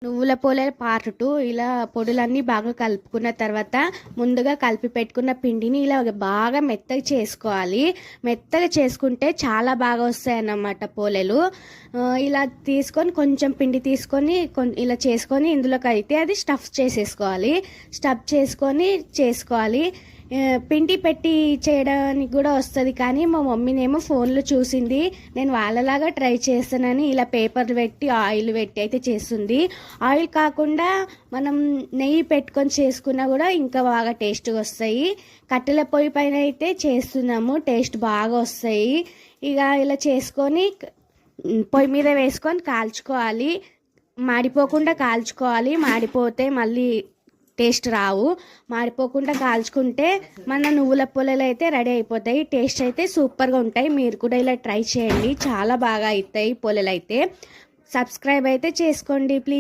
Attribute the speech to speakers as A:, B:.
A: నువ్వుల పోలే పార్ట్ 2 ఇలా పొడులన్నీ బాగా కలుపుకున్న తర్వాత ముందుగా కలిపి పెట్టుకున్న పిండిని ఇలా బాగా మెత్తగా చేసుకోవాలి. మెత్తగా చేసుకుంటే చాలా బాగా వస్తాయి అన్నమాట పోలేలు. ఇలా తీసుకొని కొంచెం పిండి తీసుకొని ఇలా చేసుకొని ఇందులోకి అయితే అది స్టఫ్ చేసేసుకోవాలి. స్టఫ్ చేసుకొని చేసుకోవాలి. పిండి పెట్టి చేయడానికి కూడా వస్తుంది, కానీ మా మమ్మీనేమో ఫోన్లో చూసింది, నేను వాళ్ళలాగా ట్రై చేస్తానని ఇలా పేపర్ పెట్టి ఆయిల్ పెట్టి అయితే చేస్తుంది. ఆయిల్ కాకుండా మనం నెయ్యి పెట్టుకొని చేసుకున్నా కూడా ఇంకా బాగా టేస్ట్గా వస్తాయి. కట్టెల పొయ్యి పైన అయితే చేస్తున్నాము, టేస్ట్ బాగా వస్తాయి. ఇక ఇలా చేసుకొని పొయ్యి మీద వేసుకొని కాల్చుకోవాలి. మాడిపోకుండా కాల్చుకోవాలి, మాడిపోతే మళ్ళీ టేస్ట్ రావు. మాడిపోకుండా కాల్చుకుంటే మన నువ్వుల పొలలు అయితే రెడీ అయిపోతాయి. టేస్ట్ అయితే సూపర్గా ఉంటాయి. మీరు కూడా ఇలా ట్రై చేయండి, చాలా బాగా అవుతాయి పొలలు అయితే. సబ్స్క్రైబ్ అయితే చేసుకోండి ప్లీజ్.